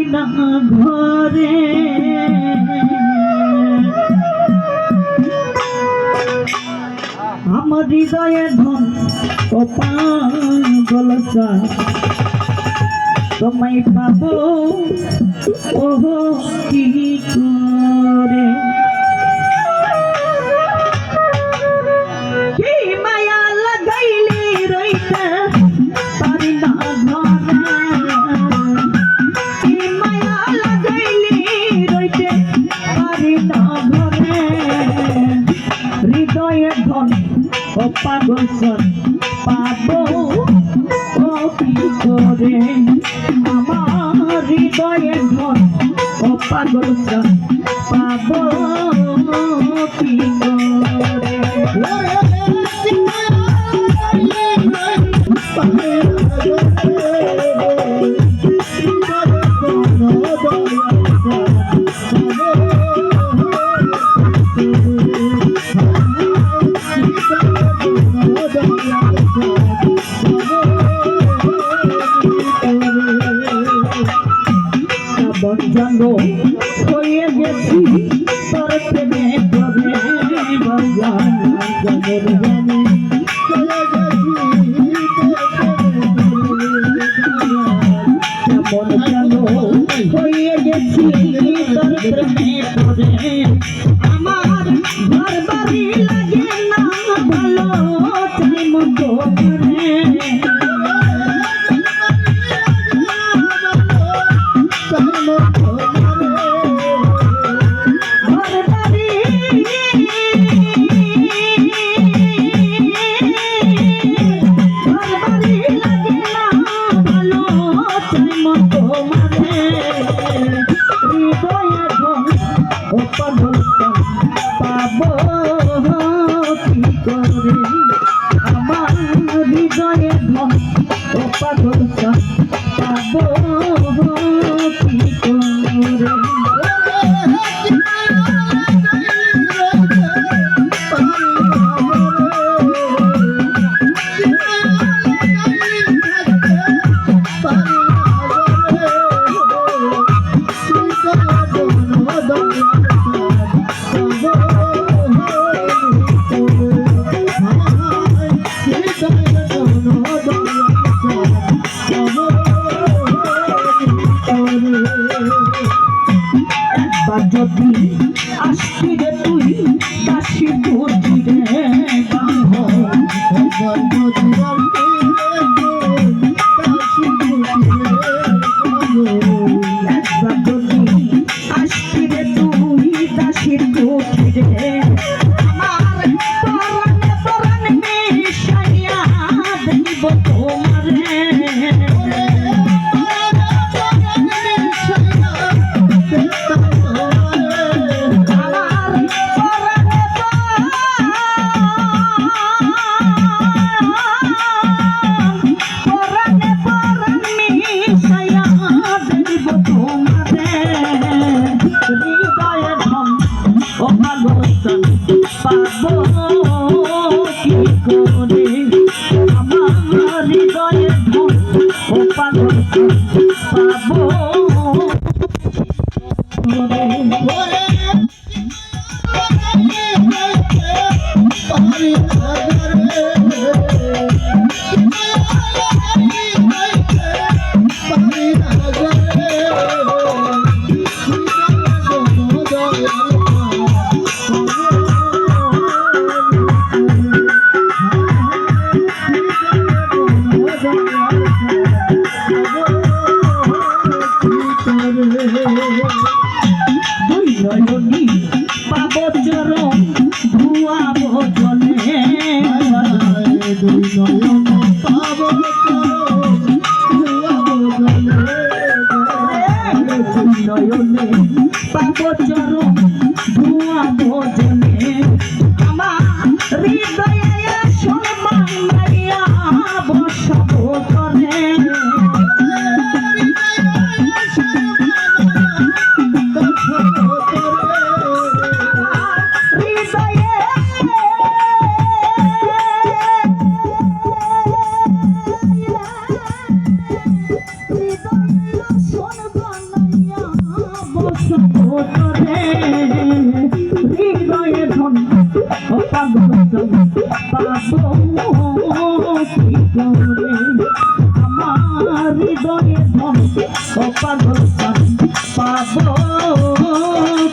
না ঘরে আমার হৃদয়ে ধন ও পাগল তোমায় পাবো ওহো কি করে কি মায়া লাগাইলি রইতে পারি না ঘরে কি মায়া লাগাইলি রইতে পারি না ঘরে হৃদয়ে ধন ও পাগল পাবো ও কি করে আমার হৃদয়ে ধন ও পাগল পাবো কি করে জানো হয়ে গেছি তোর প্রেমে করে কেমন জানো হয়ে গেছি তোর প্রেমে করে আমার ঘর বাড়ি লাগে না ভালো চাই মতো করে পাবো কি করে আমার হৃদয়ে ধন ও পাগল পাবো কি করে যদি আসবি রে তুই দাসী বুঝি রে যদি আসবি রে তুই দাসী বুঝি রে আমার পরাণে পরাণে মিশাইয়া দেব তোমারে পাবো কি করে আমার হৃদয়ে ধন ও পাগল পাবো পাবো চরণ ধুয়াবো জলে পাবো নয়নে পাবো চরণ ধুয়াবো জলে আমার হৃদয়ে সম্মান মাইয়া বসাবো করে করে আমার হৃদয়ে ধন ও পাগল পাবো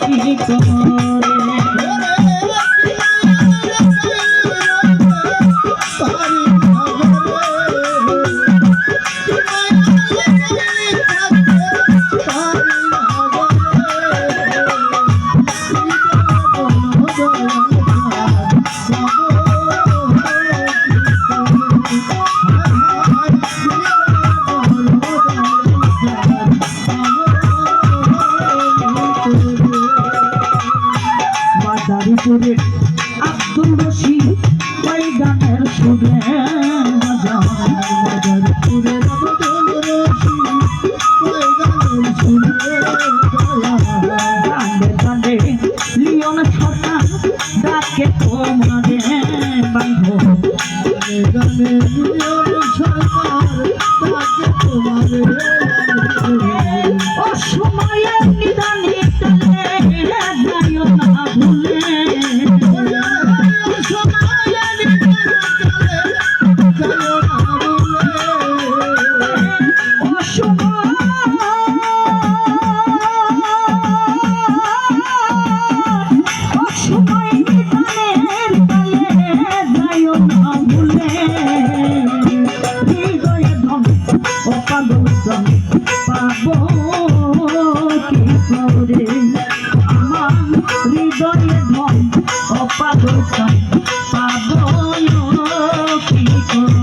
কি করে মাদারীপুরে আব্দুল রশিদ ওই গানের সুরে মাদারীপুরে আব্দুল রশিদ ওই গানের সুরে গানে গানে লিওন সরকার ডাকে তোমারে বান্ধব গানে লিওন সরকার ডাকে তোমারে ও সময়ের নিদানে যাইও না ভুলে পাবো কি করে আমার হৃদয়ে ধন অপাগল পাবো কি করে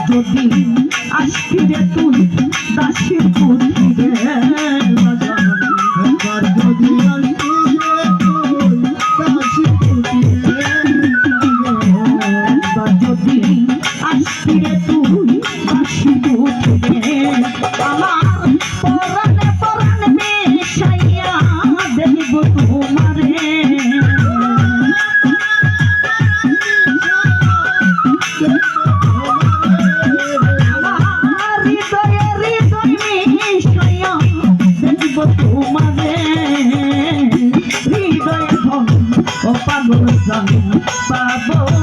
যদি আসিরে তুই দাসের পুত্রে যদি আসিরে তুই দাসের পুত্রে যদি আসিরে তুই দাসের পুত্রে আমার পরাণে পরাণে মিশাইয়া দেব তোমারে তোমারে হৃদয়ে ধন ও পাগল পাবো